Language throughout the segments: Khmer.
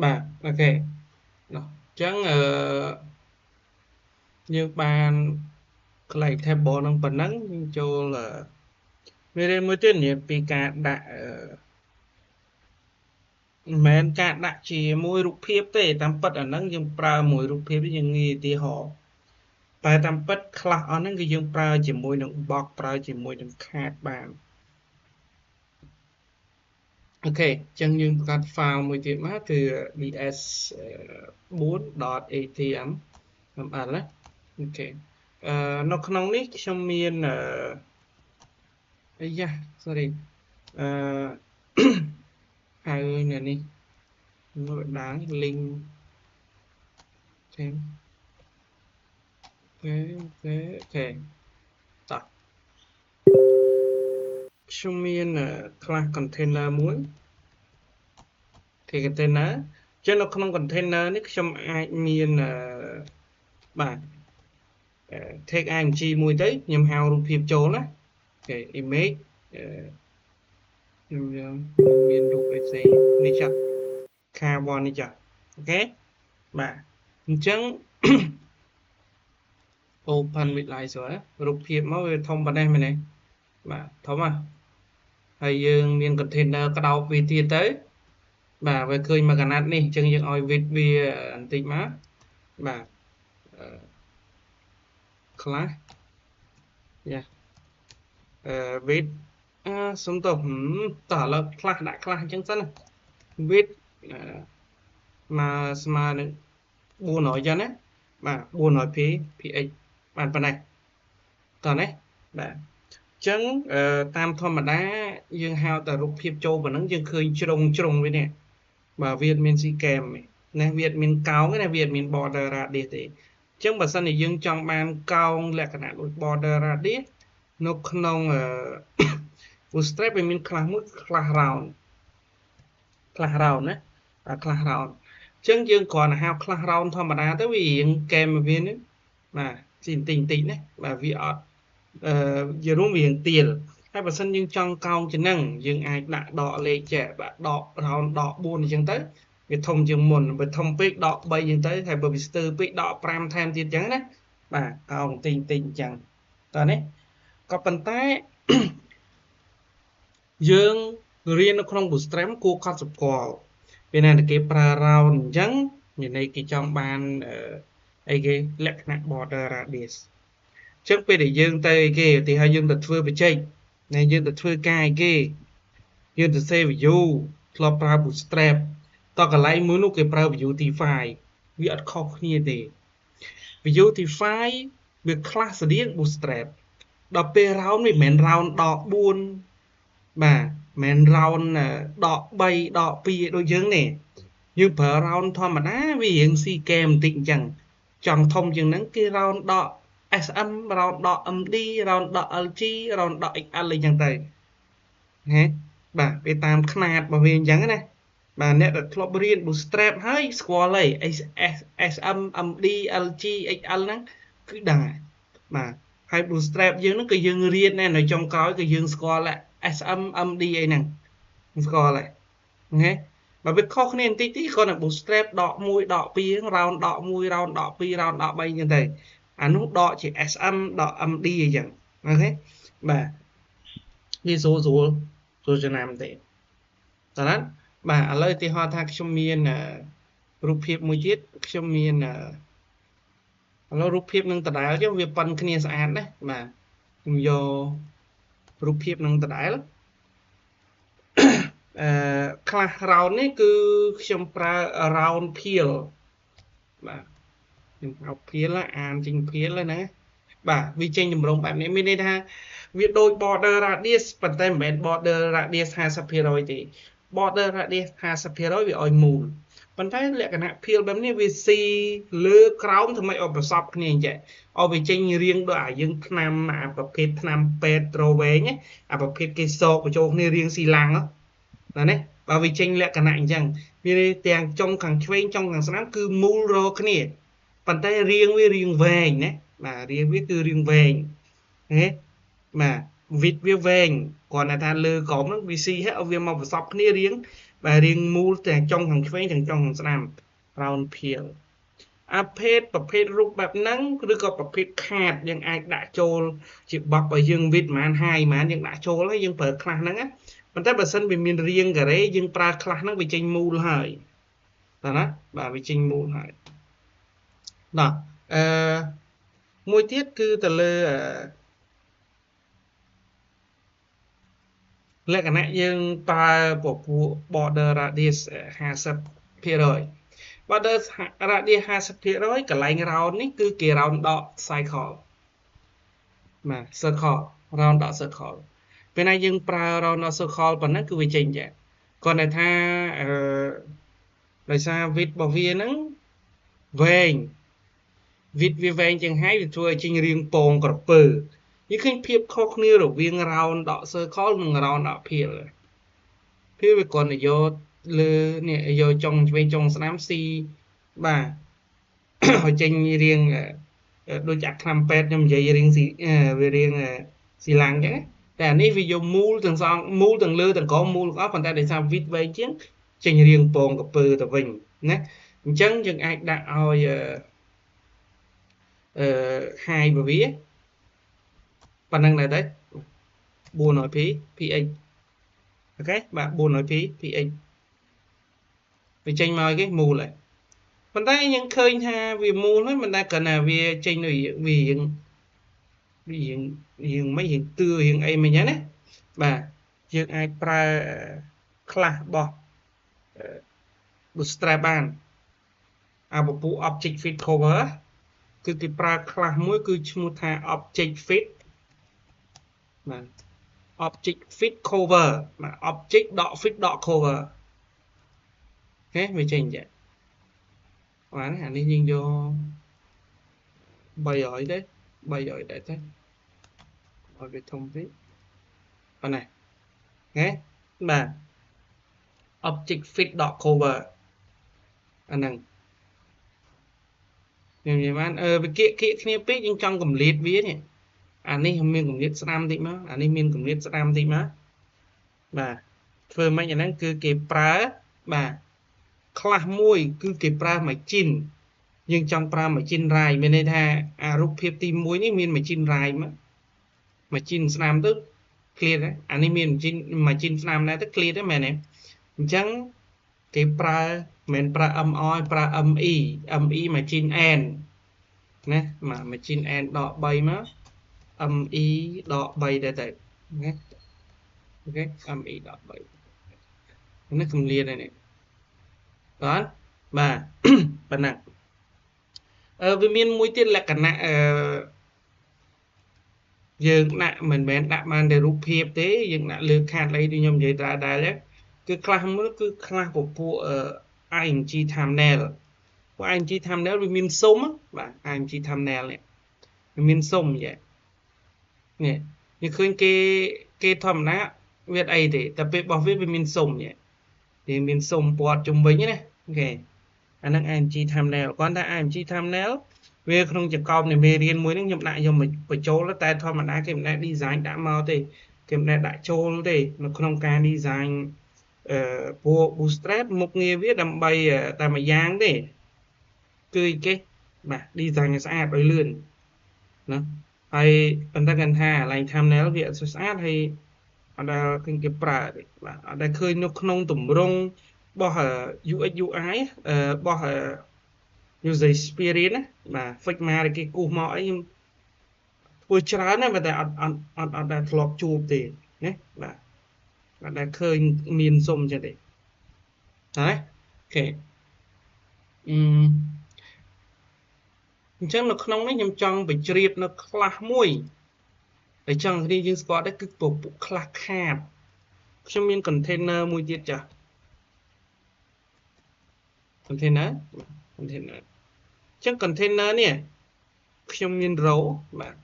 បាទអូខេនោះអញ្ចឹងយើងបានកន្លែង table នឹងប៉ុណ្ណឹងយើងចូលមេរៀនមួយទៀតនិយាយពីការដាក់មិនមែនការដាក់ជាមួយរូបភាពទេតាមពិតអាហ្នឹងយើងប្រើមួយរូបភាពយើងងាយឧទាហរណ៍តែតាមពិតខ្លះអស់ហ្នឹងគឺយើងប្រើជាមួយនឹង box ប្រើជាមួយនឹង card បានអូខេអញ្ចឹងយើងបង្កើត file មួយទៀតមកគឺ ds4.atm ml ណាអូខេនៅក្នុងនេះខ្ញុំមានអាយ៉ា sorry អឺ ហៅនៅនេះមើលដាង link ចេញអូខេតោះខ្ញុំមាន class container មួយគេ container អញ្ចឹងនៅក្នុង container នេះខ្ញុំអាចមានបាទ take img មួយទៅខ្ញុំហៅរូបភាពចូលណាអូខេ image ខ្ញុំមានរូបអីផ្សេងនេះចាស់ carbon នេះចាស់អូខេបាទអញ្ចឹង open with laser រូបភាពមកវាធំប៉ុណ្ណេះមែនទេបាទធំហ่ะហើយយើងមាន container ក្តោបវាទៀតទៅបាទវាឃើញមួយកណាត់នេះអញ្ចឹងយើងឲ្យ width វាបន្តិចមកបាទ class យ៉ាwidth សុំតោះឥឡូវ class ដាក់ class អញ្ចឹងសិន width មកស្មើនឹង400អញ្ចឹងណាបាទ400 px បានប៉ុណ្ណេះតោះណាបាទអញ្ចឹងតាមធម្មតាយើងហៅតែរូបភាពចូលប៉ុណ្ណឹងយើងឃើញជ្រុងវានេះបាទវាមាន C-cam ណាវាមានកោងណាវាមាន border radius ទេអញ្ចឹងបើសិនជាយើងចង់បានកោងលក្ខណៈដូច border radius នៅក្នុង bootstrap វាមាន class មួយ class round ណាclass round អញ្ចឹងយើងគ្រាន់តែហៅ class round ធម្មតាទៅវារៀងកែមវានេះបាទទីបន្តិចណាបាទវាអត់ជារួមវារៀងទៀលហើយបើសិនយើងចង់កោងជាងហ្នឹងយើងអាចដាក់ដកលេខចេះបាទដក round ដក4អញ្ចឹងទៅវាធំជាងមុនបើធំពេកដក3អញ្ចឹងទៅហើយបើវាស្ទើរពេកដក5ថែមទៀតអញ្ចឹងណាបាទកោងបន្តិចអញ្ចឹងតើនេះក៏ប៉ុន្តែ យើងរៀននៅក្នុង Bootstrap គួរកត់សម្គាល់ពេលណាគេប្រើ round អញ្ចឹងមានន័យគេចង់បានអីគេលក្ខណៈ border radius អញ្ចឹងពេលដែលយើងទៅអីគេឧទាហរណ៍យើងទៅធ្វើបច្ចេកណាយើងទៅធ្វើការអីគេយើងទៅ save view ធ្លាប់ប្រើ Bootstrap តកន្លែងមួយនោះគេប្រើ view T5 វាអត់ខុសគ្នាទេ view T5 វាខ្លះស្តៀង Bootstrap ដល់ពេល round វាមិនមែន round ដក4បាទមិន round ដក3ដក2ដូចយើងនេះយើងប្រើ round ធម្មតាវារៀង C-cam បន្តិចអញ្ចឹងចង់ធំជាងហ្នឹងគេ round ដក SM round ដក MD round ដក LG round ដក XL អីចឹងទៅណាបាទវាតាមຂະຫນាតរបស់វាអញ្ចឹងណាបាទអ្នកដែលធ្លាប់រៀន Bootstrap ហើយស្គាល់ហើយ SM MD LG XL ហ្នឹងគឺដឹងហើយបាទហើយ Bootstrap យើងហ្នឹងគឺយើងរៀននៅចុងក្រោយគឺយើងស្គាល់ SM MD អីហ្នឹងស្គាល់ហើយណាបើវាខុសគ្នាបន្តិចទីគ្រាន់តែ Bootstrap ដក1ដក2 round ដក1 round ដក2 round ដក3អញ្ចឹងទៅអានោះដកជា SM ដក MD អញ្ចឹងអូខេបាទវាស្រួលចំណាំទេតើណាបាទឥឡូវឧទាហរណ៍ថាខ្ញុំមានរូបភាពមួយទៀតខ្ញុំមានឥឡូវរូបភាពនឹងដដែលចឹងវាប៉ុនគ្នាស្អាតណាបាទខ្ញុំយករូបភាពនឹងដដែលclass round នេះគឺខ្ញុំប្រើ round peel បាទខ្ញុំហៅ peel អានចេញ peel ណាបាទវាចេញតម្រងបែបនេះមានន័យថាវាដូច border radius ប៉ុន្តែមិនមែន border radius 50% ទេ border radius 50%វាឲ្យមូលប៉ុន្តែលក្ខណៈ peel បែបនេះវាស៊ីលើក្រោមធ្វើម៉េចឲ្យប្រសពគ្នាអញ្ចឹងឲ្យវាចេញរៀងដូចយើងថ្នាំប្រភេទថ្នាំពេទ្យត្រវែងប្រភេទគេសោកបញ្ចូលគ្នារៀងស៊ីឡាំងណានេះបើវាចេញលក្ខណៈអញ្ចឹងវាទាំងចុងខាងឆ្វេងចុងខាងស្ដាំគឺមូលរកគ្នាប៉ុន្តែរៀងវារៀងវែងណាបាទរៀងវាគឺរៀងវែងណាបាទ width វាវែងគ្រាន់តែថាលើក្រោមហ្នឹងវាស៊ីឲ្យវាមកប្រសពគ្នារៀង và riêng mùទាំងចុងខាងឆ្វេងទាំងចុងខាងស្ដាំ round peel អាភេទប្រភេទរូបបែបហ្នឹងឬក៏ប្រភេទខាតយើងអាចដាក់ចូលជាបបឲ្យយើងវិតប្រហែលហាយប្រហែលយើងដាក់ចូលហើយយើងប្រើខ្លះហ្នឹងណាប៉ុន្តែបើសិនវាមានរាងការ៉េយើងប្រើខ្លះហ្នឹងវាចេញមូលហើយតើណាបាទវាចេញមូលហើយដល់មួយទៀតគឺទៅលើលក្ខណៈយើងប្រើពពួក border radius 50% border radius 50%កន្លែង round នេះគឺគេ round ដក cycle បាទ circle round ដក circle ពេលណាយើងប្រើ round ដក circle ប៉ុណ្ណឹងគឺវាចេញចាគាត់តែថាដោយសារ width របស់វាហ្នឹងវែង width វាវែងជាងហើយវាធ្វើឲ្យចេញរាងពងក្រពើយើងឃើញភាពខុសគ្នារវាង round ដក circle និង round ដក peel វាគ្រាន់តែយកលើនេះយកចុងឆ្វេងចុងស្ដាំស៊ីបាទឲ្យចេញរាងដូចអាខ្លាំពេទ្យខ្ញុំនិយាយរាងស៊ីវារាងស៊ីឡាំងអញ្ចឹងតែអានេះវាយកមូលទាំងសងមូលទាំងលើទាំងក្រោមមូលទាំងអស់ប៉ុន្តែដោយសារ width វែងជាងចេញរាងពងក្រពើទៅវិញណាអញ្ចឹងយើងអាចដាក់ឲ្យhigh របស់វាប៉ុណ្ណឹងដែរទៅ400p px អូខេបាទ 400p px វាចេញមកគេមូលហើយប៉ុន្តែយើងឃើញថាវាមូលហ្នឹងមិនដែលគ្រាន់តែវាចេញដូចវាយើងមិនយើងទឿយើងអីមិនហ្នឹងណាបាទយើងអាចប្រើខ្លះរបស់ bootstrap បានអាពពួក object fit cover គឺគេប្រើខ្លះមួយគឺឈ្មោះថា object fit បាទ object fit cover បាទ object .fit .cover អូខេវាចេញចាបាទអានេះយើងយក300ទេ300ដែរទេឲ្យវាធំពេកប៉ុណ្ណាអូខេបាទ object fit .cover អាហ្នឹងខ្ញុំនិយាយបានវាគៀកគ្នាពេកយើងចង់កម្លាតវានេះអានេះមានកម្លាតស្ដាំតិចមកអានេះមានកម្លាតស្ដាំតិចមកបាទធ្វើមិនអាហ្នឹងគឺគេប្រើបាទខ្លះមួយគឺគេប្រើ margin យើងចង់ប្រើ margin right មានន័យថាអារូបភាពទី1នេះមាន margin right មក margin ស្ដាំទៅ clear ដែរអានេះមាន margin ស្ដាំដែរទៅ clear ដែរមែនទេអញ្ចឹងគេប្រើមិនប្រើ MO ប្រើ ME margin n ណាមក margin n ដក3មក ME ដក3ដែរទៅណាអូខេ ME ដក3នេះកម្លាតនេះបាទបាទប៉ុណ្ណាវាមានមួយទៀតលក្ខណៈយើងដាក់មិនមែនដាក់បានតែរូបភាពទេយើងដាក់លើខាតអីដូចខ្ញុំនិយាយដែរគឺខ្លះមួយគឺខ្លះពពួក img thumbnail ពួក img thumbnail វាមានសុំបាទ img thumbnail នេះវាមានសុំយ៉ានេះយើងឃើញគេធម្មតាវាអីទេតែពេលរបស់វាមានសុំយ៉ាវាមានសុំពាត់ជុំវិញណាអូខេអាហ្នឹង img thumbnail គាត់ថា img thumbnail វាក្នុងចង្កោមនៃមេរៀនមួយហ្នឹងខ្ញុំដាក់យកបញ្ចូលតែធម្មតាគេមិនដែល design ដាក់មកទេគេមិនដែលដាក់ចូលទេនៅក្នុងការ design ពួក bootstrap មុខងារវាដើម្បីតែមួយយ៉ាងទេគឺគេបាទ design ឲ្យស្អាតឲ្យលឿនណាហើយប៉ុន្តែគាត់ថាកន្លែង thumbnail វាអត់ស្អាតហើយអត់ដែលឃើញគេប្រើទេបាទអត់ដែលឃើញនៅក្នុងទម្រង់របស់ UX UI របស់ user experience ណាបាទ Figma ដែលគេគូសមកអីខ្ញុំធ្វើច្រើនណាស់តែអត់ដែលធ្លាប់ជួបទេណាបាទអត់ដែលឃើញមានសុំចឹងទេហើយអូខេអញ្ចឹងនៅក្នុងនេះខ្ញុំចង់បញ្ជ្រាបនៅខ្លះមួយដែលចង់គ្នាយើងស្គាល់ដែរគឺពួកខ្លះខាតខ្ញុំមាន container មួយទៀតចាស់ container អញ្ចឹង container នេះខ្ញុំមាន row បាទ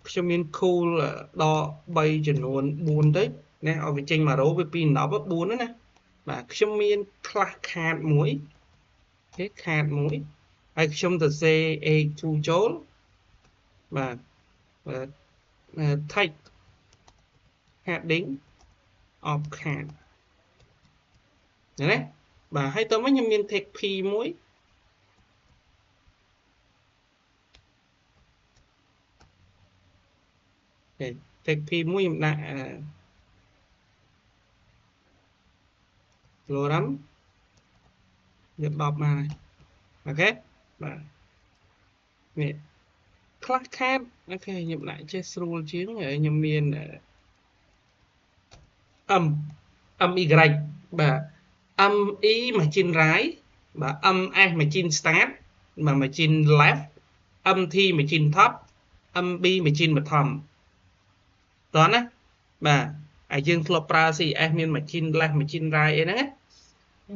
ខ្ញុំមាន cool ដល់3ចំនួន4ទៅណាឲ្យវាចេញមក row វាពី10 4ណាបាទខ្ញុំមានខ្លះខាតមួយគេខាតមួយហើយខ្ញុំទៅសេ a2 ចូលបាទ type heading of cat ណាបាទហើយតើវិញខ្ញុំមាន take p មួយtake p មួយខ្ញុំដាក់lorem យក10មកអូខេបាទនេះ class cat អូខេខ្ញុំដាក់ចេះស្រួលជាងខ្ញុំមាន m my បាទ me machine right បាទ ms machine start បាទ machine left mt machine top mb machine bottom តោះណាបាទហើយយើងធ្លាប់ប្រើ cs មាន machine left machine right អីហ្នឹងណា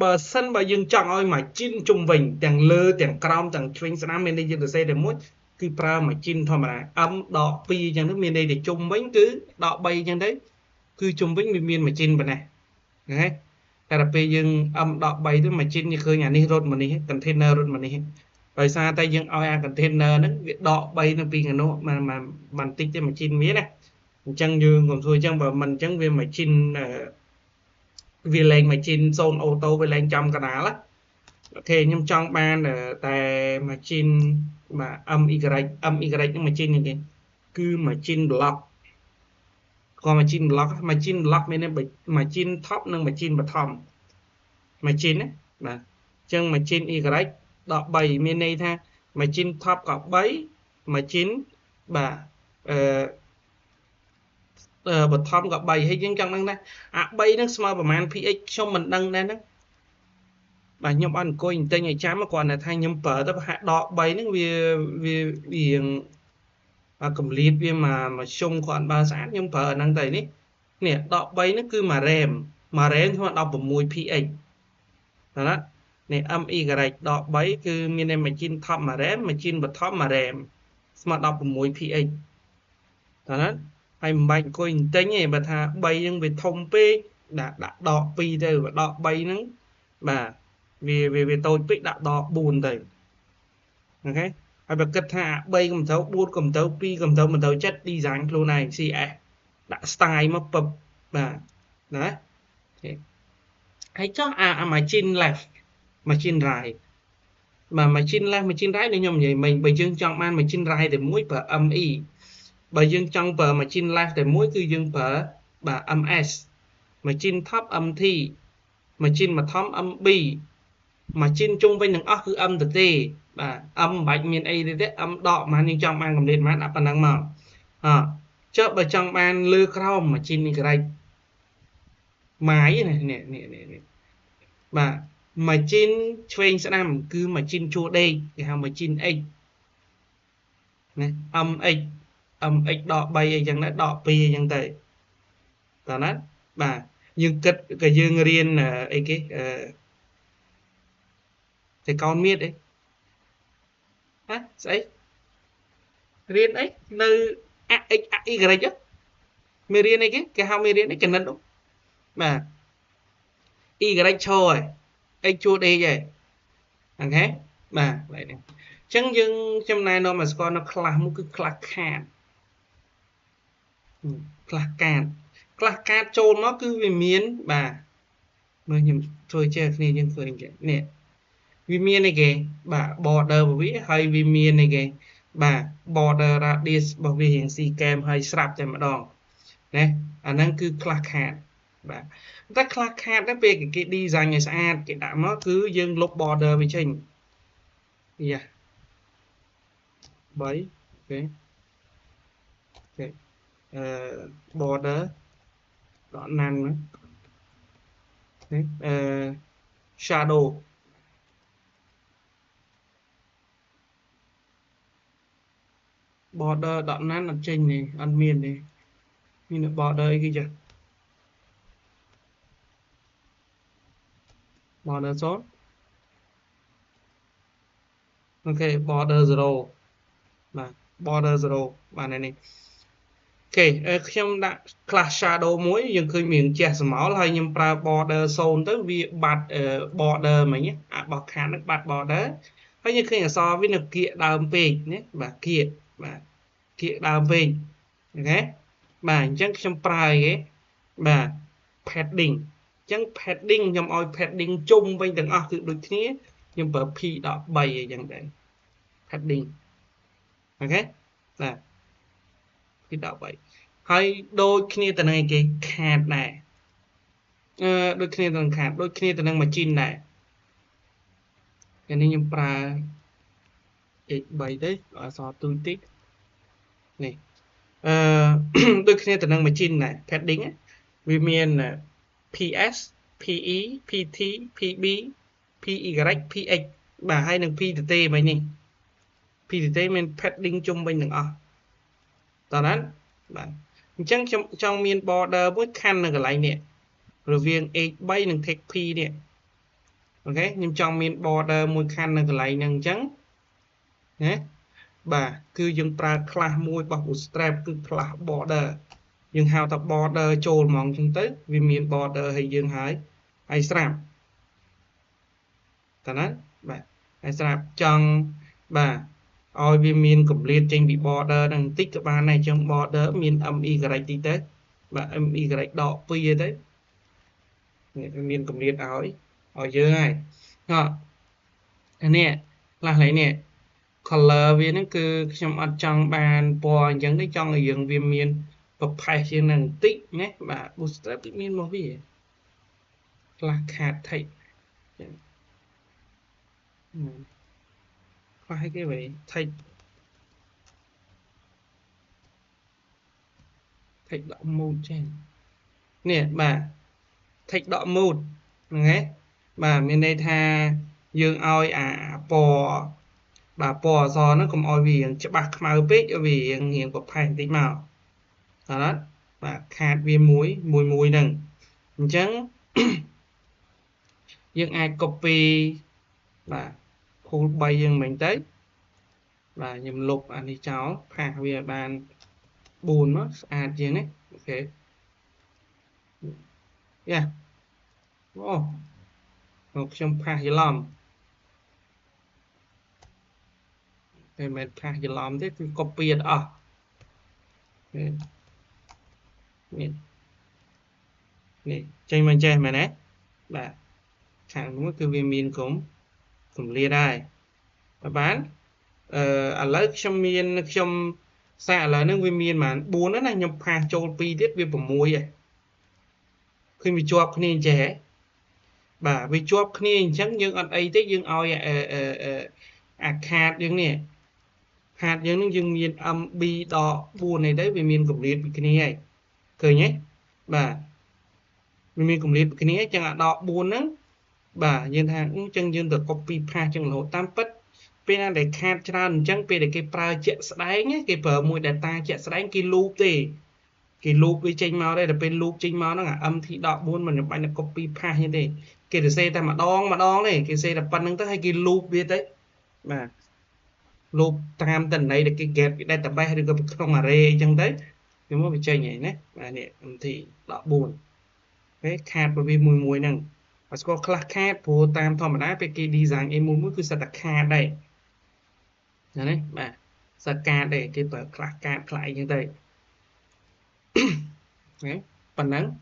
បើសិនបើយើងចង់ឲ្យ machine ជុំវិញទាំងលើទាំងក្រោមទាំងឆ្វេងស្ដាំមានន័យយើងសរសេរតែមួយគឺប្រើ machine ធម្មតា m ដក2អញ្ចឹងទៅមានន័យថាជុំវិញគឺដក3អញ្ចឹងទៅគឺជុំវិញវាមាន machine ប៉ុណ្ណេះណាតែដល់ពេលយើង m ដក3ទៅ machine យើងឃើញអានេះរត់មកនេះ container រត់មកនេះដោយសារតែយើងឲ្យអា container ហ្នឹងវាដក3នៅពីខាងនោះបន្តិចទេ machine វាណាអញ្ចឹងយើងកុំធ្វើអញ្ចឹងបើមិនអញ្ចឹងវា machine វាលែង machine 0 auto វាលែងចំកណ្ដាលអូខេខ្ញុំចង់បានតែ machine បាទ my ហ្នឹង machine នេះគេគឺ machine block ក៏ machine block មានន័យ machine top និង machine bottom machine ណាបាទអញ្ចឹង machine y ដក3មានន័យថា machine top ក៏3 machine បាទbottom ក៏3ហើយយើងចង់ដឹងដែរអា3ហ្នឹងស្មើប្រមាណ px ខ្ញុំមិនដឹងដែរហ្នឹងបាទខ្ញុំអត់អង្គុយទិញឲ្យចាំគ្រាន់តែថាខ្ញុំប្រើទៅហាក់ដក3ហ្នឹងវាកម្លៀតវាមកជុំគ្រាន់បើស្អាតខ្ញុំប្រើអាហ្នឹងទៅនេះដក3ហ្នឹងគឺមួយ RAM ស្មើ16 px ណានេះ my ដក3គឺមានតែ machine top មួយ RAM machine bottom មួយ RAM ស្មើ16 px ណាហើយមិនបាច់អង្គុយទិញទេបើថា3ហ្នឹងវាធំពេកដាក់ដក2ទៅដក3ហ្នឹងបាទវាតូចពេកដាក់ដក4ទៅអូខេហើយបើគិតថា3កុំត្រូវ4កុំត្រូវ2កុំត្រូវមិនត្រូវចិត្ត design ខ្លួនឯង CS ដាក់ style មកពឹបបាទណាហើយចុះអា machine left machine right បាទ machine left machine right ដូចខ្ញុំនិយាយមិញបើយើងចង់បាន machine right តែមួយប្រើ me បើយើងចង់ប្រើ machine left តែមួយគឺយើងប្រើបាទ ms machine top mt machine bottom mb machine ជុំវិញទាំងអស់គឺ m ទៅទេបាទ m មិនបាច់មានអីទេ m ដកប៉ុន្មានយើងចង់បានកម្រិតប៉ុន្មានដាក់ប៉ុណ្ណឹងមកចុះបើចង់បានលើក្រោម machine នេះ ម៉ាយនេះបាទ machine ឆ្វេងស្ដាំគឺ machine ជួរដេកគេហៅ machine x ណា mx ដក3អីចឹងដែរដក2អីចឹងទៅតើណាបាទយើងគិតក៏យើងរៀនអីគេតែកោនមៀតអីណាស្អីរៀនអីនៅx y មេរៀនអីគេហៅមេរៀនអីកណិតបាទ y ឈរហើយ x ជួរដេកហើយអូខេបាទvậyនេះអញ្ចឹងយើងខ្ញុំណែនាំឲ្យស្គាល់នៅ class មួយគឺ class card class card ចូលមកគឺវាមានបាទមើលខ្ញុំធ្វើចេះគ្នាយើងធ្វើអញ្ចឹងនេះវាមានអីគេបាទ border របស់វាហើយវាមានអីគេបាទ border radius របស់វារៀងស៊ីកែមហើយស្រាប់តែម្ដងណាអាហ្នឹងគឺ class card បាទតែ class card ហ្នឹងពេលគេ design ឲ្យស្អាតគេដាក់មកគឺយើងលុប border វាចេញយ៉ា3អូខេborder ដកណាន់ណាshadow border ដកណាន់អត់ចេញទេអត់មានទេមាន border អីគេចា border 0អូខេ border 0បាទ border 0បាទនេះអូខេខ្ញុំដាក់ class shadow មួយយើងឃើញមានជះស្រមោលហើយខ្ញុំប្រើ border 0ទៅវាបាត់ border មិញអាបោះខាងហ្នឹងបាត់ border ហើយយើងឃើញអក្សរវានៅគៀកដើមពេកណាបាទគៀកដើមពេកអូខេបាទអញ្ចឹងខ្ញុំប្រើអីគេបាទ padding chẳng padding nhằm oi padding chung với từng cứ đôi kia nhưng bởi p đọc bày ở dạng đấy padding ok là p đọc bày hay đôi kia từ này cái khát này đôi kia từ khát đôi kia từ năng machine này cái này nhưng pra bày đấy ở so tương tích này đôi khi từ năng machine này padding ấy vì miền PS PE PT PB PY PX và hai năng PTT mấy nè PTT mình padding chung bên đừng tao đó bạn chẳng trong miền border với khăn là cái này nè rồi viên A bay năng take P nè ok nhưng trong miền border môi khăn là cái này năng trắng nhé bà cứ dừng pra class môi bảo bootstrap cứ class border nhưng hào tập border trôi mong chúng tới vì miền border hay dương hái ai sram ta nói bà ai sram trong bà ôi vì miền cũng liên trên bị border đang tích các bạn này trong border miền âm y tí tới và âm y đỏ phi đấy miền cũng liên áo ở dưới này anh nè là lấy nè color វាហ្នឹងគឺខ្ញុំអត់ចង់បានពណ៌អញ្ចឹងទេចង់ឲ្យយើងវាមានប្រផេះជាងនឹងបន្តិចណាបាទ bootstrap មានមកវាខ្លះខាតថៃចឹងខ្លះគេវិញថៃដក mode ចឹងនេះបាទថៃដក mode ហ្នឹងហ៎បាទមានន័យថាយើងឲ្យអាពណ៌bà bò giò nó cũng oi vì chả bạc màu bít vì hiện của phanh tí màu đó và khát vì muối nừng chẳng nhưng ai copy và khu bay dương mình tới và nhầm lục anh đi cháu phạt vì bàn buồn nó gì đấy ok yeah một trong phạt gì lòng thì mình phạt gì lòng thế thì copy đó nè trên mình nè bà thằng nó cứ viên miên cũng lia đây và bán lấy trong miên trong xa là nó viên miên mà buồn nó là nhập phạt cho pi tiết viên bổng mùi vậy khi mình cho nên trẻ bà vì cho nên chắc nhưng anh ấy tới nhưng oi hạt những nè hạt những nó dừng miên âm bi đỏ buồn này đấy vì miên cũng liệt cái này cười nhé bà mình cũng liệt cái này chẳng hạn đỏ buồn đó bà dân hàng chân dân được copy paste trong lỗ tam pet bên anh để khát tràn chẳng về để cái project đấy nhé cái vở mùi data chạy đánh cái loop thì cái loop với tranh máu đây là bên loop tranh máu nó là âm thì đỏ buồn mà bạn là copy paste như thế cái để xe ta mà đón này cái xe là bắn năng tới hay cái loop biết đấy mà loop tam tầng này là cái gap cái database được không mà re chẳng đấy nhưng mà bị chơi nhảy nhé và nè thì đỏ buồn cái khát bởi vì mùi năng và có class khát phù tam thòm đá về cái design em muốn cứ sẽ đặt khát đây đấy mà sẽ khát đây cái tờ class khát lại như thế đấy phần nắng